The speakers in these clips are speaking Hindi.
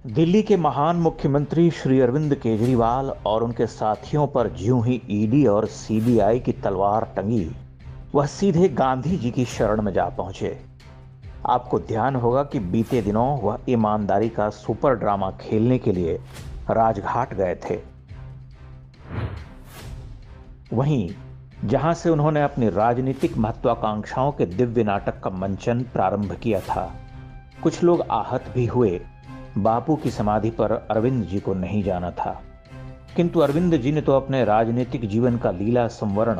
दिल्ली के महान मुख्यमंत्री श्री अरविंद केजरीवाल और उनके साथियों पर ज्यों ही ईडी और सीबीआई की तलवार टंगी, वह सीधे गांधी जी की शरण में जा पहुंचे। आपको ध्यान होगा कि बीते दिनों वह ईमानदारी का सुपर ड्रामा खेलने के लिए राजघाट गए थे। वहीं जहां से उन्होंने अपनी राजनीतिक महत्वाकांक्षाओं के दिव्य नाटक का मंचन प्रारंभ किया था, कुछ लोग आहत भी हुए। बापू की समाधि पर अरविंद जी को नहीं जाना था, किंतु अरविंद जी ने तो अपने राजनीतिक जीवन का लीला संवरण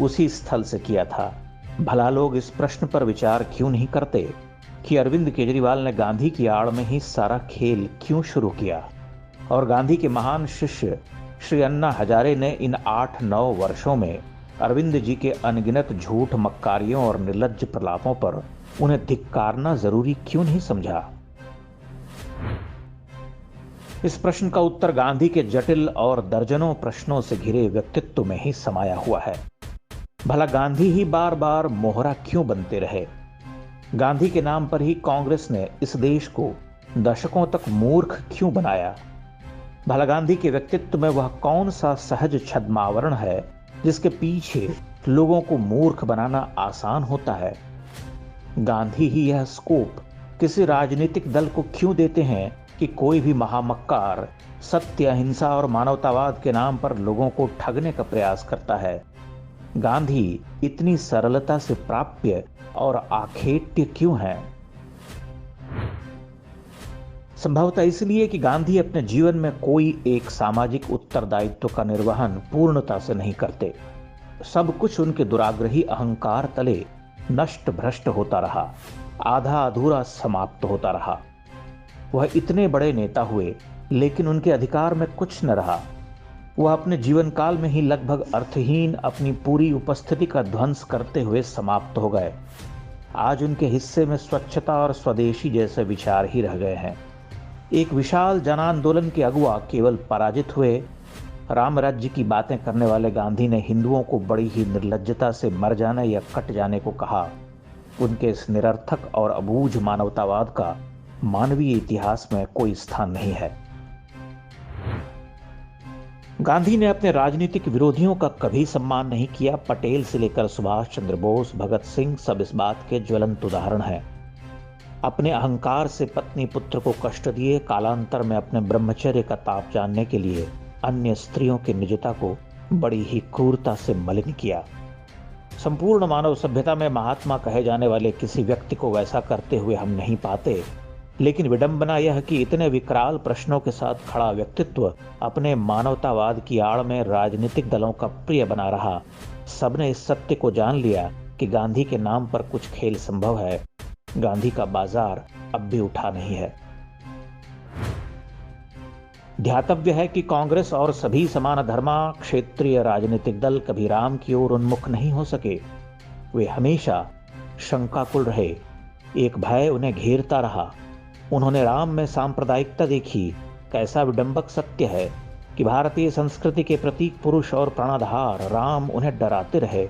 उसी स्थल से किया था। भला लोग इस प्रश्न पर विचार क्यों नहीं करते कि अरविंद केजरीवाल ने गांधी की आड़ में ही सारा खेल क्यों शुरू किया, और गांधी के महान शिष्य श्री अन्ना हजारे ने इन 8-9 वर्षों में अरविंद जी के अनगिनत झूठ, मक्कारियों और निर्लज्ज प्रलापों पर उन्हें धिक्कारना जरूरी क्यों नहीं समझा। इस प्रश्न का उत्तर गांधी के जटिल और दर्जनों प्रश्नों से घिरे व्यक्तित्व में ही समाया हुआ है। भला गांधी ही बार बार मोहरा क्यों बनते रहे? गांधी के नाम पर ही कांग्रेस ने इस देश को दशकों तक मूर्ख क्यों बनाया? भला गांधी के व्यक्तित्व में वह कौन सा सहज छद्मावरण है जिसके पीछे लोगों को मूर्ख बनाना आसान होता है? गांधी ही यह स्कोप किसी राजनीतिक दल को क्यों देते हैं कि कोई भी महामक्कार सत्य, अहिंसा और मानवतावाद के नाम पर लोगों को ठगने का प्रयास करता है? गांधी इतनी सरलता से प्राप्य और आखेट्य क्यों है? संभवतः इसलिए कि गांधी अपने जीवन में कोई एक सामाजिक उत्तरदायित्व का निर्वहन पूर्णता से नहीं करते। सब कुछ उनके दुराग्रही अहंकार तले नष्ट भ्रष्ट होता रहा, आधा अधूरा समाप्त होता रहा। वह इतने बड़े नेता हुए, लेकिन उनके अधिकार में कुछ न रहा। वह अपने जीवन काल में ही लगभग अर्थहीन अपनी पूरी उपस्थिति का ध्वंस करते हुए समाप्त हो गए। आज उनके हिस्से में स्वच्छता और स्वदेशी जैसे विचार ही रह गए हैं। एक विशाल जन आंदोलन के अगुआ केवल पराजित हुए। राम राज्य की बातें करने वाले गांधी ने हिंदुओं को बड़ी ही निर्लज्जता से मर जाने या कट जाने को कहा। उनके इस निरर्थक और अबूझ मानवतावाद का मानवीय इतिहास में कोई स्थान नहीं है। गांधी ने अपने राजनीतिक विरोधियों का कभी सम्मान नहीं किया। पटेल से लेकर सुभाष चंद्र बोस, भगत सिंह सब इस बात के ज्वलंत उदाहरण हैं। अपने अहंकार से पत्नी पुत्र को कष्ट दिए, कालांतर में अपने ब्रह्मचर्य का ताप जानने के लिए अन्य स्त्रियों की निजता को बड़ी ही क्रूरता से मलिन किया। संपूर्ण मानव सभ्यता में महात्मा कहे जाने वाले किसी व्यक्ति को वैसा करते हुए हम नहीं पाते, लेकिन विडंबना यह कि इतने विकराल प्रश्नों के साथ खड़ा व्यक्तित्व अपने मानवतावाद की आड़ में राजनीतिक दलों का प्रिय बना रहा। सबने इस सत्य को जान लिया कि गांधी के नाम पर कुछ खेल संभव है। गांधी का बाजार अब भी उठा नहीं है। ध्यातव्य है कि कांग्रेस और सभी समान धर्मा क्षेत्रीय राजनीतिक दल कभी राम की ओर उन्मुख नहीं हो सके। वे हमेशा शंकाकुल रहे, एक भय उन्हें घेरता रहा। उन्होंने राम में सांप्रदायिकता देखी। कैसा विडंबक सत्य है कि भारतीय संस्कृति के प्रतीक पुरुष और प्राणाधार राम उन्हें डराते रहे।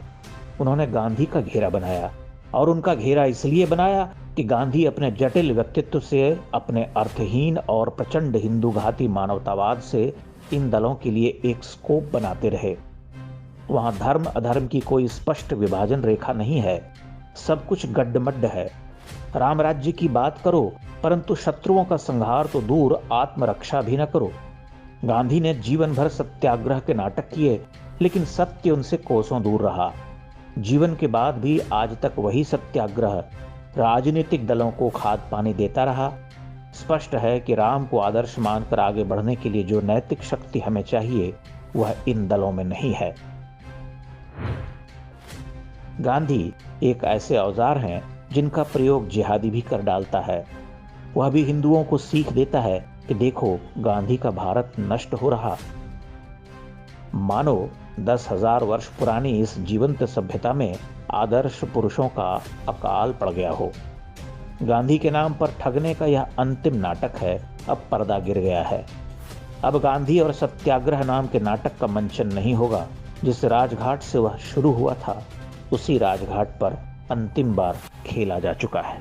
उन्होंने गांधी का घेरा बनाया, और उनका घेरा इसलिए बनाया कि गांधी अपने जटिल व्यक्तित्व से, अपने अर्थहीन और प्रचंड हिंदूघाती मानवतावाद से इन दलों के लिए एक स्कोप बनाते रहे। वहां धर्म अधर्म की कोई स्पष्ट विभाजन रेखा नहीं है। सब कुछ गड्ढमड्ढ है। राम राज्य की बात करो, परंतु शत्रुओं का संहार तो दूर, आत्मरक्षा भी न करो। गांधी ने जीवन भर सत्याग्रह के नाटक किए, लेकिन सत्य उनसे कोसों दूर रहा। जीवन के बाद भी आज तक वही सत्याग्रह राजनीतिक दलों को खाद पानी देता रहा। स्पष्ट है कि राम को आदर्श मानकर आगे बढ़ने के लिए जो नैतिक शक्ति हमें चाहिए, वह इन दलों में नहीं है। गांधी एक ऐसे औजार हैं जिनका प्रयोग जिहादी भी कर डालता है। वह भी हिंदुओं को सीख देता है कि देखो, गांधी का भारत नष्ट हो रहा। मानो 10,000 वर्ष पुरानी इस जीवंत सभ्यता में आदर्श पुरुषों का अकाल पड़ गया हो। गांधी के नाम पर ठगने का यह अंतिम नाटक है, अब पर्दा गिर गया है। अब गांधी और सत्याग्रह नाम के नाटक का मंचन नहीं होगा। जिस राजघाट से वह शुरू हुआ था, उसी राजघाट पर अंतिम बार खेला जा चुका है।